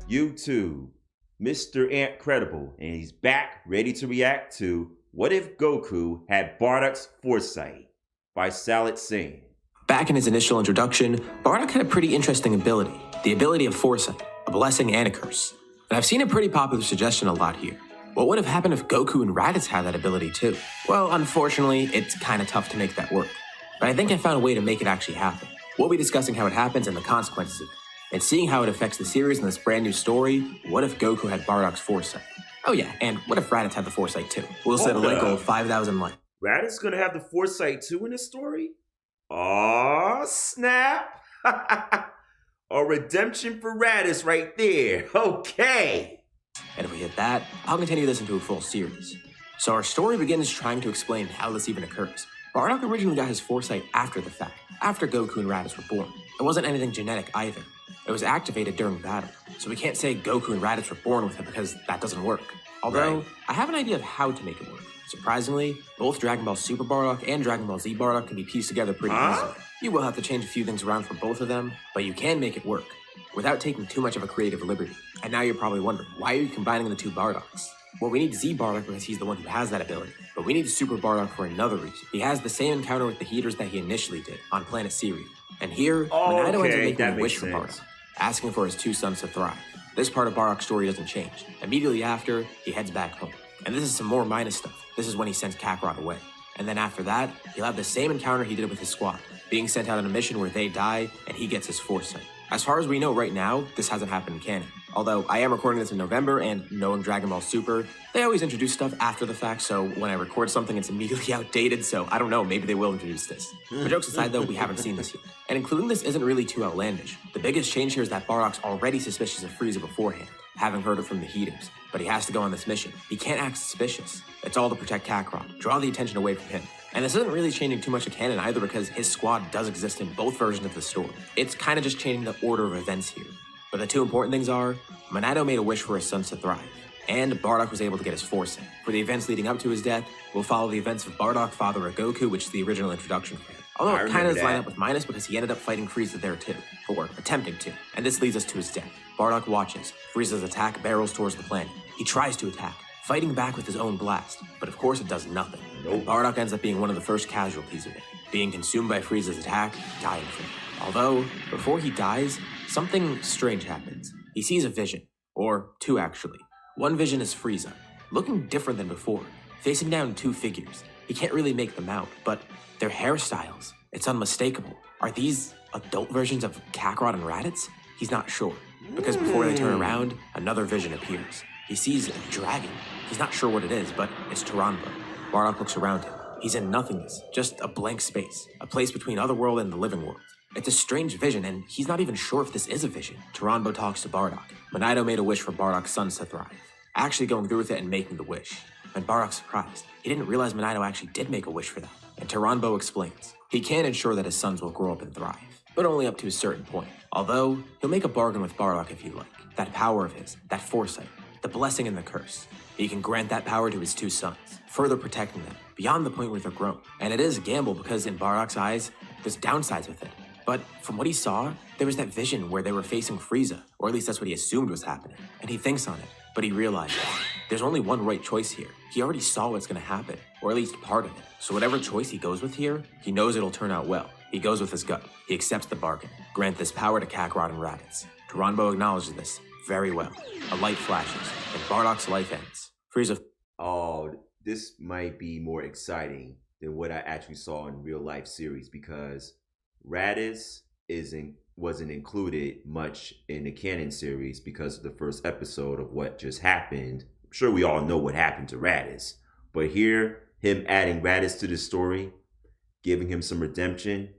YouTube, Mr. Incredible, and he's back ready to react to What If Goku Had Bardock's Foresight by Salad Singh. Back in his initial introduction, Bardock had a pretty interesting ability, the ability of foresight, a blessing and a curse. And I've seen a pretty popular suggestion a lot here. What would have happened if Goku and Raditz had that ability too? Well, unfortunately, it's kind of tough to make that work. But I think I found a way to make it actually happen. We'll be discussing how it happens and the consequences of it, and seeing how it affects the series in this brand new story, What If Goku Had Bardock's Foresight? Oh yeah, and what if Raditz had the Foresight too? We'll set a link of 5,000 likes. Raditz gonna have the Foresight too in this story? Aw, snap! A redemption for Raditz right there. Okay. And if we hit that, I'll continue this into a full series. So our story begins trying to explain how this even occurs. Bardock originally got his foresight after the fact, after Goku and Raditz were born. It wasn't anything genetic either. It was activated during battle. So we can't say Goku and Raditz were born with it because that doesn't work. Although, I have an idea of how to make it work. Surprisingly, both Dragon Ball Super Bardock and Dragon Ball Z Bardock can be pieced together pretty easily. You will have to change a few things around for both of them, but you can make it work without taking too much of a creative liberty. And now you're probably wondering, why are you combining the two Bardocks? Well, we need Z Bardock because he's the one who has that ability, but we need Super Bardock for another reason. He has the same encounter with the Heaters that he initially did on Planet Cereal. And here, Minato ends up making a wish for Bardock, asking for his two sons to thrive. This part of Bardock's story doesn't change. Immediately after, he heads back home. And this is some more minus stuff. This is when he sends Kakarot away. And then after that, he'll have the same encounter he did with his squad, being sent out on a mission where they die and he gets his foresight. As far as we know right now, this hasn't happened in canon. Although I am recording this in November, and knowing Dragon Ball Super, they always introduce stuff after the fact, so when I record something, it's immediately outdated, so I don't know, maybe they will introduce this. But jokes aside though, we haven't seen this yet. And including this isn't really too outlandish. The biggest change here is that Bardock's already suspicious of Frieza beforehand, having heard it from the Heaters. But he has to go on this mission. He can't act suspicious. It's all to protect Kakarot, draw the attention away from him. And this isn't really changing too much of canon either because his squad does exist in both versions of the story. It's kind of just changing the order of events here. But the two important things are, Minato made a wish for his sons to thrive, and Bardock was able to get his foresight. For the events leading up to his death, we'll follow the events of Bardock, father of Goku, which is the original introduction for him. Although it kind of does line up with minus because he ended up fighting Frieza there too, or attempting to, and this leads us to his death. Bardock watches. Frieza's attack barrels towards the planet. He tries to attack, fighting back with his own blast, but of course it does nothing. And Bardock ends up being one of the first casualties of it, being consumed by Frieza's attack, dying from it. Although, before he dies, something strange happens. He sees a vision, or two actually. One vision is Frieza, looking different than before, facing down two figures. He can't really make them out, but their hairstyles, it's unmistakable. Are these adult versions of Kakarot and Raditz? He's not sure, because before they turn around, another vision appears. He sees a dragon. He's not sure what it is, but it's Taranbo. Bardock looks around him. He's in nothingness, just a blank space, a place between otherworld and the living world. It's a strange vision, and he's not even sure if this is a vision. Taranbo talks to Bardock. Minato made a wish for Bardock's sons to thrive, actually going through with it and making the wish. And Bardock's surprised. He didn't realize Minato actually did make a wish for them. And Taranbo explains. He can ensure that his sons will grow up and thrive, but only up to a certain point. Although, he'll make a bargain with Bardock if you like. That power of his, that foresight, the blessing and the curse. He can grant that power to his two sons, further protecting them, beyond the point where they're grown. And it is a gamble because in Bardock's eyes, there's downsides with it. But from what he saw, there was that vision where they were facing Frieza, or at least that's what he assumed was happening. And he thinks on it, but he realizes there's only one right choice here. He already saw what's gonna happen, or at least part of it. So whatever choice he goes with here, he knows it'll turn out well. He goes with his gut. He accepts the bargain. Grant this power to Kakarot and Raditz. Taranbo acknowledges this very well. A light flashes, and Bardock's life ends. Frieza. Oh, this might be more exciting than what I actually saw in real life series because Raditz wasn't included much in the canon series because of the first episode of what just happened. I'm sure we all know what happened to Raditz, but here, him adding Raditz to the story, giving him some redemption.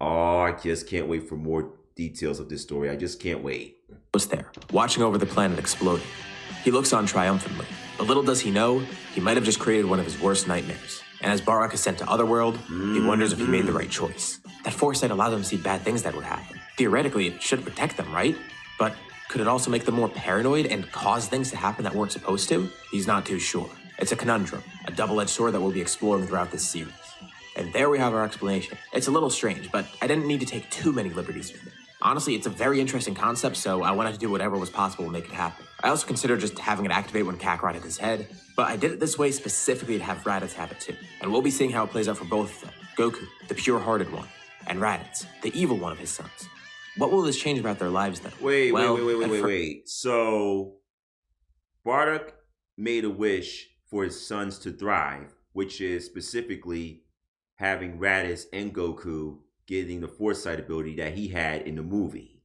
Oh, I just can't wait for more details of this story. I just can't wait. Was there, watching over the planet exploding. He looks on triumphantly, but little does he know, he might have just created one of his worst nightmares. And as Bardock is sent to Otherworld, he wonders if he made the right choice. That foresight allowed him to see bad things that would happen. Theoretically, it should protect them, right? But could it also make them more paranoid and cause things to happen that weren't supposed to? He's not too sure. It's a conundrum, a double-edged sword that we'll be exploring throughout this series. And there we have our explanation. It's a little strange, but I didn't need to take too many liberties with it. Honestly, it's a very interesting concept, so I wanted to do whatever was possible to make it happen. I also considered just having it activate when Kakarot hit his head, but I did it this way specifically to have Raditz have it too. And we'll be seeing how it plays out for both of them. Goku, the pure-hearted one, and Raditz, the evil one of his sons. What will this change about their lives then? Wait. So, Bardock made a wish for his sons to thrive, which is specifically having Raditz and Goku getting the foresight ability that he had in the movie.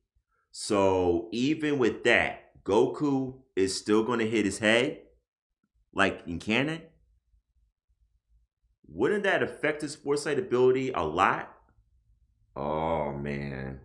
So even with that, Goku is still going to hit his head, like in canon? Wouldn't that affect his foresight ability a lot? Oh, man.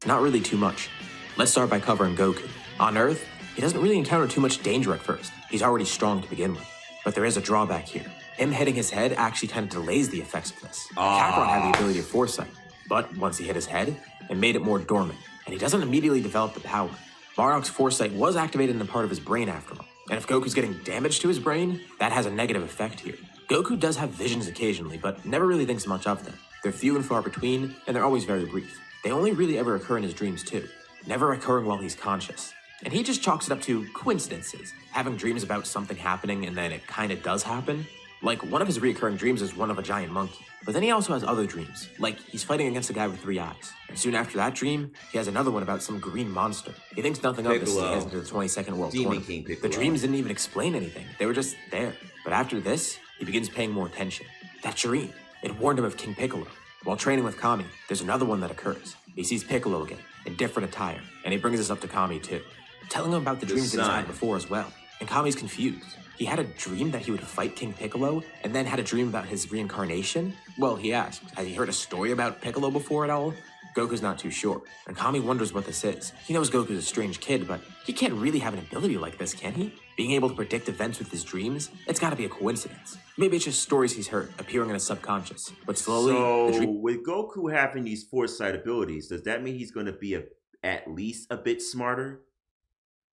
Not really too much. Let's start by covering Goku. On Earth, he doesn't really encounter too much danger at first. He's already strong to begin with. But there is a drawback here. Him hitting his head actually kind of delays the effects of this. Kakarot had the ability of foresight, but once he hit his head, it made it more dormant, and he doesn't immediately develop the power. Bardock's foresight was activated in the part of his brain after all, and if Goku's getting damage to his brain, that has a negative effect here. Goku does have visions occasionally, but never really thinks much of them. They're few and far between, and they're always very brief. They only really ever occur in his dreams too, never occurring while he's conscious. And he just chalks it up to coincidences, having dreams about something happening and then it kinda does happen. Like, one of his recurring dreams is one of a giant monkey. But then he also has other dreams, like he's fighting against a guy with 3 eyes. And soon after that dream, he has another one about some green monster. He thinks nothing of this as he heads into the 22nd World Tournament. The dreams didn't even explain anything. They were just there. But after this, he begins paying more attention. That dream, it warned him of King Piccolo. While training with Kami, there's another one that occurs. He sees Piccolo again, in different attire, and he brings this up to Kami too, telling him about the dreams that he's had before as well. And Kami's confused. He had a dream that he would fight King Piccolo, and then had a dream about his reincarnation? Well, he asks, has he heard a story about Piccolo before at all? Goku's not too sure, and Kami wonders what this is. He knows Goku's a strange kid, but he can't really have an ability like this, can he? Being able to predict events with his dreams? It's gotta be a coincidence. Maybe it's just stories he's heard, appearing in his subconscious. But slowly, So, with Goku having these foresight abilities, does that mean he's gonna be at least a bit smarter?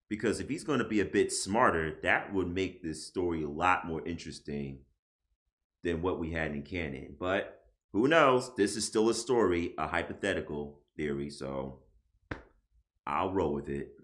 Because if he's going to be a bit smarter, that would make this story a lot more interesting than what we had in canon. But who knows? This is still a story, a hypothetical theory, so I'll roll with it.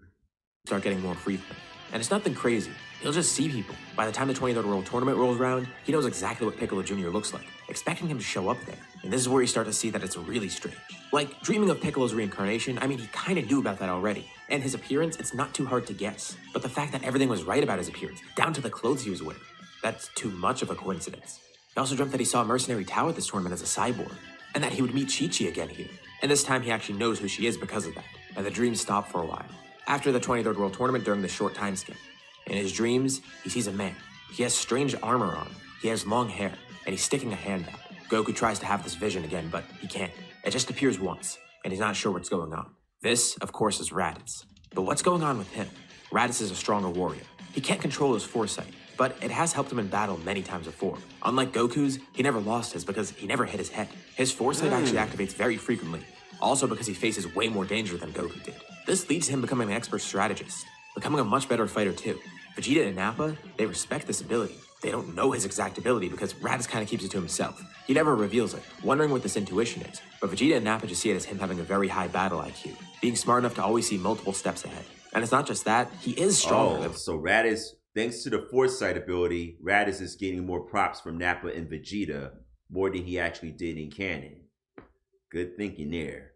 Start getting more frequent. And it's nothing crazy. He'll just see people. By the time the 23rd World Tournament rolls around, he knows exactly what Piccolo Jr. looks like, expecting him to show up there. And this is where you start to see that it's really strange. Like, dreaming of Piccolo's reincarnation, I mean, he kinda knew about that already. And his appearance, it's not too hard to guess. But the fact that everything was right about his appearance, down to the clothes he was wearing, that's too much of a coincidence. He also dreamt that he saw Mercenary Tao at this tournament as a cyborg, and that he would meet Chi-Chi again here. And this time he actually knows who she is because of that. And the dreams stop for a while. After the 23rd World Tournament during this short time skip, in his dreams, he sees a man. He has strange armor on, he has long hair, and he's sticking a hand out. Goku tries to have this vision again, but he can't. It just appears once, and he's not sure what's going on. This, of course, is Raditz. But what's going on with him? Raditz is a stronger warrior. He can't control his foresight, but it has helped him in battle many times before. Unlike Goku's, he never lost his because he never hit his head. His foresight actually activates very frequently, also because he faces way more danger than Goku did. This leads to him becoming an expert strategist, becoming a much better fighter too. Vegeta and Nappa, they respect this ability. They don't know his exact ability because Raditz kind of keeps it to himself. He never reveals it, wondering what this intuition is. But Vegeta and Nappa just see it as him having a very high battle IQ, being smart enough to always see multiple steps ahead. And it's not just that, he is stronger. So Raditz, thanks to the foresight ability, Raditz is getting more props from Nappa and Vegeta, more than he actually did in canon. Good thinking there.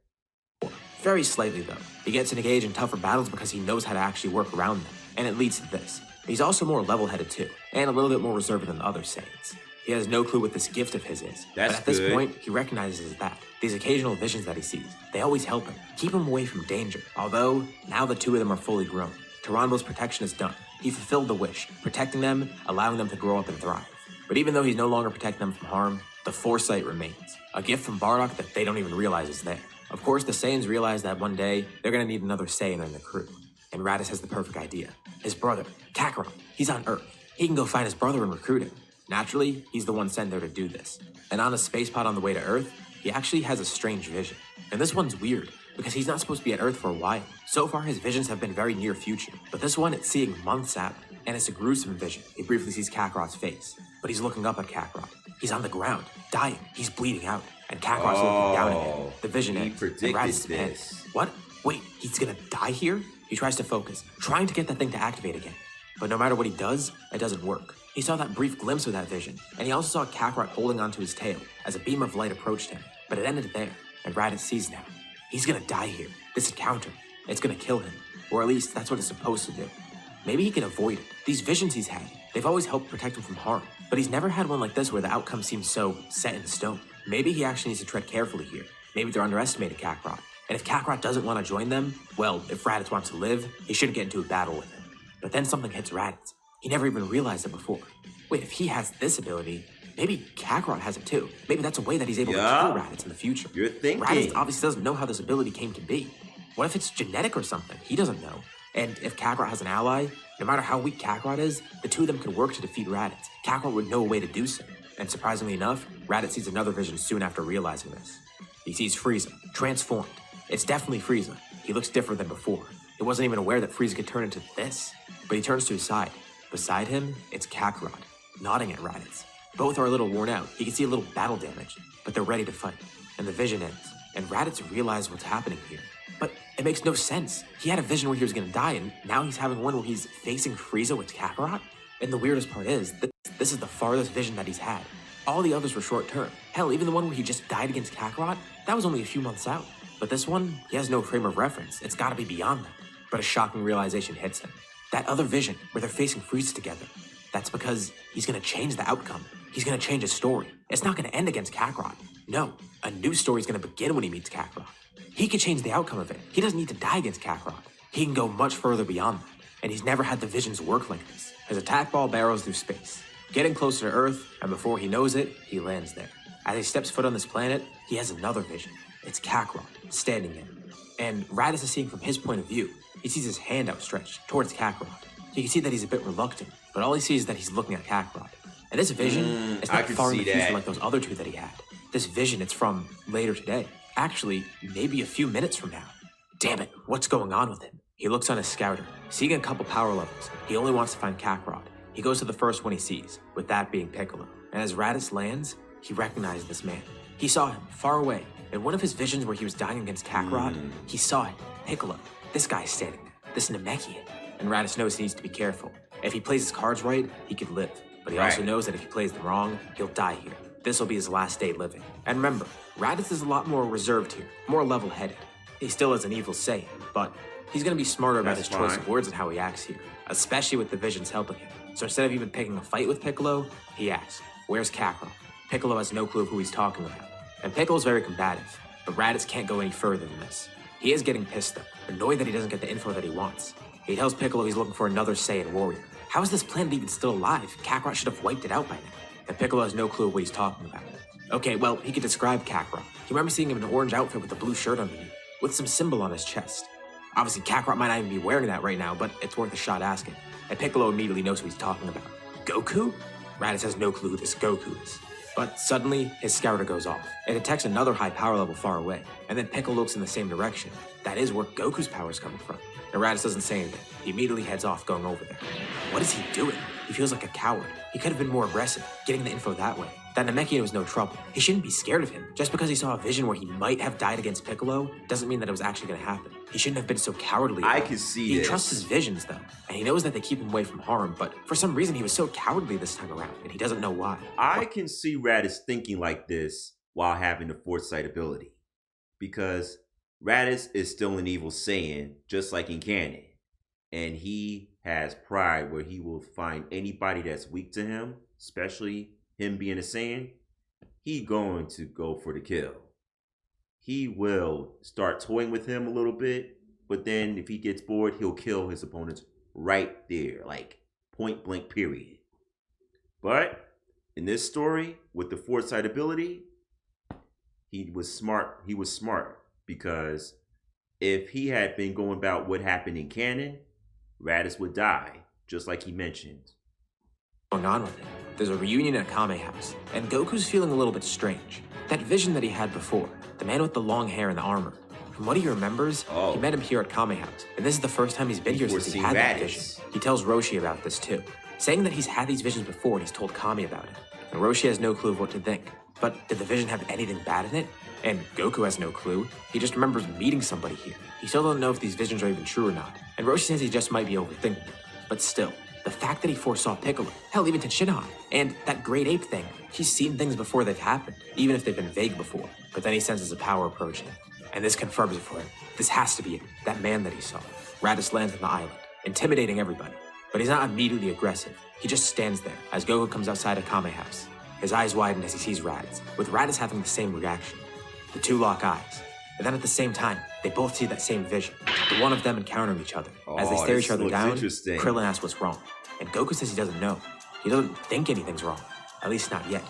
Very slightly though. He gets to engage in tougher battles because he knows how to actually work around them, and it leads to this. He's also more level-headed too, and a little bit more reserved than the other Saiyans. He has no clue what this gift of his is, but at this point, he recognizes that. These occasional visions that he sees, they always help him, keep him away from danger. Although, now the two of them are fully grown. Taranbo's protection is done. He fulfilled the wish, protecting them, allowing them to grow up and thrive. But even though he's no longer protecting them from harm, the foresight remains. A gift from Bardock that they don't even realize is there. Of course, the Saiyans realize that one day, they're gonna need another Saiyan in the crew. And Raditz has the perfect idea. His brother, Kakarot, he's on Earth. He can go find his brother and recruit him. Naturally, he's the one sent there to do this. And on a space pod on the way to Earth, he actually has a strange vision. And this one's weird, because he's not supposed to be at Earth for a while. So far, his visions have been very near future. But this one, it's seeing months out. And it's a gruesome vision. He briefly sees Kakarot's face. But he's looking up at Kakarot. He's on the ground, dying. He's bleeding out. And Kakarot's looking down at him. The vision ends. He predicted this. What? Wait, he's gonna die here? He tries to focus, trying to get that thing to activate again. But no matter what he does, it doesn't work. He saw that brief glimpse of that vision, and he also saw Kakarot holding onto his tail as a beam of light approached him. But it ended there, and Raditz sees now. He's gonna die here. This encounter, it's gonna kill him. Or at least, that's what it's supposed to do. Maybe he can avoid it. These visions he's had, they've always helped protect him from harm. But he's never had one like this where the outcome seems so set in stone. Maybe he actually needs to tread carefully here. Maybe they're underestimating Kakarot. And if Kakarot doesn't want to join them, well, if Raditz wants to live, he shouldn't get into a battle with him. But then something hits Raditz. He never even realized it before. Wait, if he has this ability, maybe Kakarot has it too. Maybe that's a way that he's able to kill Raditz in the future. You're thinking. Raditz obviously doesn't know how this ability came to be. What if it's genetic or something? He doesn't know. And if Kakarot has an ally, no matter how weak Kakarot is, the two of them could work to defeat Raditz. Kakarot would know a way to do so. And surprisingly enough, Raditz sees another vision soon after realizing this. He sees Frieza, transformed. It's definitely Frieza. He looks different than before. He wasn't even aware that Frieza could turn into this. But he turns to his side. Beside him, it's Kakarot, nodding at Raditz. Both are a little worn out. He can see a little battle damage, but they're ready to fight. And the vision ends, and Raditz realizes what's happening here. But it makes no sense. He had a vision where he was gonna die, and now he's having one where he's facing Frieza with Kakarot? And the weirdest part is that this is the farthest vision that he's had. All the others were short term. Hell, even the one where he just died against Kakarot, that was only a few months out. But this one, he has no frame of reference. It's gotta be beyond that. But a shocking realization hits him. That other vision, where they're facing Frieza together, that's because he's gonna change the outcome. He's gonna change his story. It's not gonna end against Kakarot. No, a new story's gonna begin when he meets Kakarot. He can change the outcome of it. He doesn't need to die against Kakarot. He can go much further beyond that. And he's never had the visions work like this. His attack ball barrels through space, getting closer to Earth, and before he knows it, he lands there. As he steps foot on this planet, he has another vision. It's Kakarot, standing there. And Raditz is seeing from his point of view. He sees his hand outstretched towards Kakarot. You can see that he's a bit reluctant, but all he sees is that he's looking at Kakarot. And this vision is not far in the future like those other two that he had. This vision, it's from later today. Actually, maybe a few minutes from now. Damn it, what's going on with him? He looks on his scouter, seeing a couple power levels. He only wants to find Kakarot. He goes to the first one he sees, with that being Piccolo. And as Raditz lands, he recognizes this man. He saw him far away. In one of his visions where he was dying against Kakarot, he saw it. Piccolo. This guy's standing there. This Namekian. And Raditz knows he needs to be careful. If he plays his cards right, he could live. But he also knows that if he plays them wrong, he'll die here. This will be his last day living. And remember, Raditz is a lot more reserved here, more level-headed. He still is an evil Saiyan, but he's gonna be smarter about his choice of words and how he acts here, especially with the visions helping him. So instead of even picking a fight with Piccolo, he asks, where's Kakarot? Piccolo has no clue of who he's talking about. And Piccolo's very combative, but Raditz can't go any further than this. He is getting pissed though, annoyed that he doesn't get the info that he wants. He tells Piccolo he's looking for another Saiyan warrior. How is this planet even still alive? Kakarot should have wiped it out by now. And Piccolo has no clue what he's talking about. Okay, well, he could describe Kakarot. He remembers seeing him in an orange outfit with a blue shirt underneath, with some symbol on his chest. Obviously, Kakarot might not even be wearing that right now, but it's worth a shot asking. And Piccolo immediately knows who he's talking about. Goku? Raditz has no clue who this Goku is. But suddenly, his scouter goes off. It detects another high power level far away, and then Piccolo looks in the same direction. That is where Goku's power is coming from. And Raditz doesn't say anything. He immediately heads off, going over there. What is he doing? He feels like a coward. He could have been more aggressive, getting the info that way. That Namekian was no trouble. He shouldn't be scared of him. Just because he saw a vision where he might have died against Piccolo doesn't mean that it was actually going to happen. He shouldn't have been so cowardly. I can see this. He trusts his visions, though, and he knows that they keep him away from harm, but for some reason he was so cowardly this time around, and he doesn't know why. I can see Raditz thinking like this while having the foresight ability. Because Raditz is still an evil Saiyan, just like in canon. And he has pride where he will find anybody that's weak to him, especially him being a Saiyan, he's going to go for the kill. He will start toying with him a little bit, but then if he gets bored, he'll kill his opponents right there, like point blank period. But in this story, with the foresight ability, he was smart. He was smart because if he had been going about what happened in canon, Raditz would die, just like he mentioned. Going on with it. There's a reunion at Kame House, and Goku's feeling a little bit strange. That vision that he had before, the man with the long hair and the armor, from what he remembers, he met him here at Kame House, and this is the first time he's been here since he had that vision. He tells Roshi about this too, saying that he's had these visions before and he's told Kame about it. And Roshi has no clue of what to think. But did the vision have anything bad in it? And Goku has no clue. He just remembers meeting somebody here. He still doesn't know if these visions are even true or not. And Roshi says he just might be overthinking it. But still, the fact that he foresaw Piccolo, hell, even Tenshinhan, and that Great Ape thing, he's seen things before they've happened, even if they've been vague before. But then he senses a power approaching. And this confirms it for him. This has to be it, that man that he saw. Raditz lands on the island, intimidating everybody. But he's not immediately aggressive. He just stands there as Goku comes outside Akame House. His eyes widen as he sees Raditz, with Raditz having the same reaction. The two lock eyes. And then at the same time, they both see that same vision. The one of them encountering each other. As they stare each other down, Krillin asks what's wrong. And Goku says he doesn't know. He doesn't think anything's wrong. At least not yet.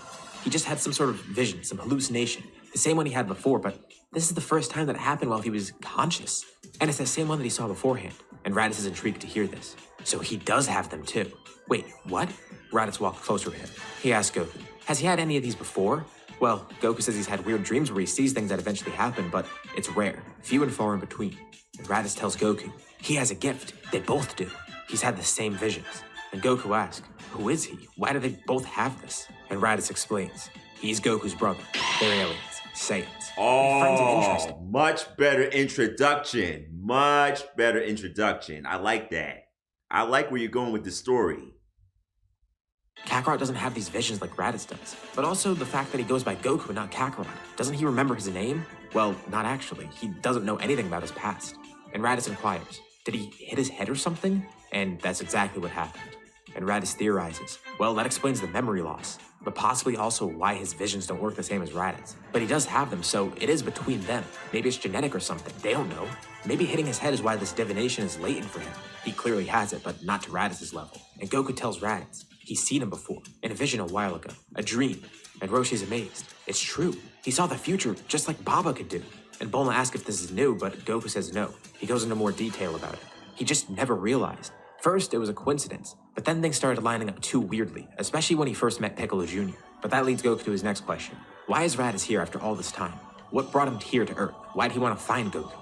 He just had some sort of vision, some hallucination. The same one he had before, but this is the first time that it happened while he was conscious. And it's the same one that he saw beforehand. And Raditz is intrigued to hear this. So he does have them too. Wait, what? Raditz walked closer to him. He asked Goku, has he had any of these before? Well, Goku says he's had weird dreams where he sees things that eventually happen, but it's rare, few and far in between. And Raditz tells Goku, he has a gift. They both do. He's had the same visions. And Goku asks, who is he? Why do they both have this? And Raditz explains, he's Goku's brother. They're aliens, Saiyans. Oh, much better introduction. Much better introduction. I like that. I like where you're going with the story. Kakarot doesn't have these visions like Raditz does, but also the fact that he goes by Goku and not Kakarot. Doesn't he remember his name? Well, not actually. He doesn't know anything about his past. And Raditz inquires, did he hit his head or something? And that's exactly what happened. And Raditz theorizes, well, that explains the memory loss, but possibly also why his visions don't work the same as Raditz. But he does have them, so it is between them. Maybe it's genetic or something. They don't know. Maybe hitting his head is why this divination is latent for him. He clearly has it, but not to Raditz's level. And Goku tells Raditz, he's seen him before, in a vision a while ago, a dream. And Roshi's amazed. It's true. He saw the future just like Baba could do. And Bulma asks if this is new, but Goku says no. He goes into more detail about it. He just never realized. First, it was a coincidence, but then things started lining up too weirdly, especially when he first met Piccolo Jr. But that leads Goku to his next question. Why is Raditz here after all this time? What brought him here to Earth? Why did he want to find Goku?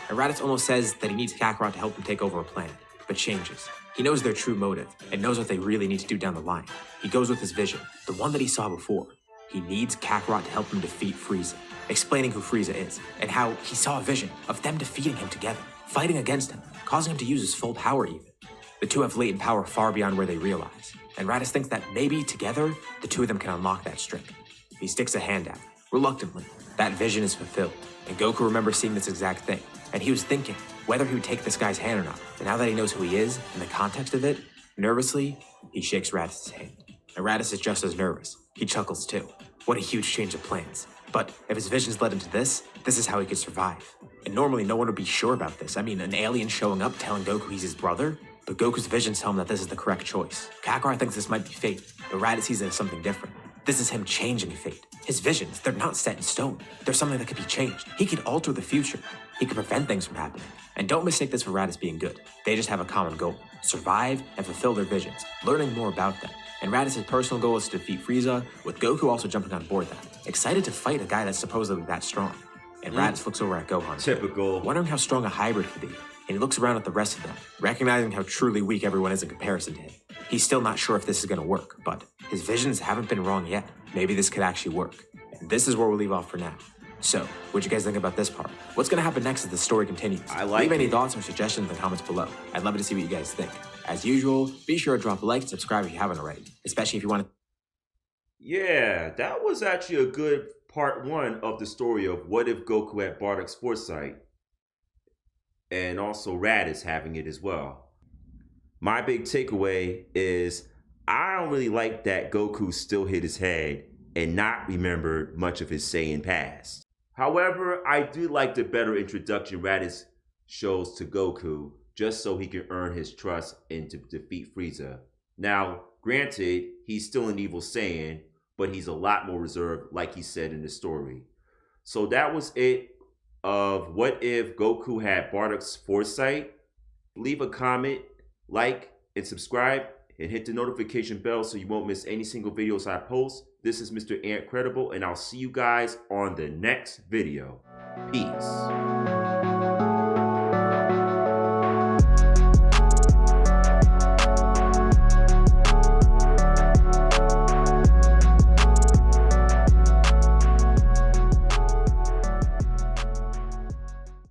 And Raditz almost says that he needs Kakarot to help him take over a planet, but changes. He knows their true motive, and knows what they really need to do down the line. He goes with his vision, the one that he saw before. He needs Kakarot to help him defeat Frieza, explaining who Frieza is, and how he saw a vision of them defeating him together, fighting against him, causing him to use his full power even. The two have latent power far beyond where they realize, and Raditz thinks that maybe together, the two of them can unlock that strength. He sticks a hand out, reluctantly. That vision is fulfilled, and Goku remembers seeing this exact thing, and he was thinking whether he would take this guy's hand or not. And now that he knows who he is, in the context of it, nervously, he shakes Raditz's hand. And Raditz is just as nervous. He chuckles too. What a huge change of plans. But if his visions led him to this is how he could survive. And normally no one would be sure about this. I mean, an alien showing up telling Goku he's his brother? But Goku's visions tell him that this is the correct choice. Kakarot thinks this might be fate, but Raditz sees it as something different. This is him changing fate. His visions, they're not set in stone. They're something that could be changed. He could alter the future. He could prevent things from happening. And don't mistake this for Raditz being good. They just have a common goal. Survive and fulfill their visions, learning more about them. And Raditz's personal goal is to defeat Frieza, with Goku also jumping on board that. Excited to fight a guy that's supposedly that strong. And Raditz looks over at Gohan. Typical. Wondering how strong a hybrid could be. And he looks around at the rest of them, recognizing how truly weak everyone is in comparison to him. He's still not sure if this is going to work, but his visions haven't been wrong yet. Maybe this could actually work. And this is where we'll leave off for now. So, what'd you guys think about this part? What's going to happen next as the story continues? Leave any thoughts or suggestions in the comments below. I'd love to see what you guys think. As usual, be sure to drop a like and subscribe if you haven't already, especially if you want to. Yeah, that was actually a good part one of the story of what if Goku had Bardock's foresight, and also Raditz having it as well. My big takeaway is I don't really like that Goku still hit his head and not remember much of his Saiyan past. However, I do like the better introduction Raditz shows to Goku, just so he can earn his trust and to defeat Frieza. Now, granted, he's still an evil Saiyan, but he's a lot more reserved, like he said in the story. So that was it of what if Goku had Bardock's foresight. Leave a comment, like, and subscribe, and hit the notification bell so you won't miss any single videos I post. This is Mr. Ant Credible, and I'll see you guys on the next video. Peace.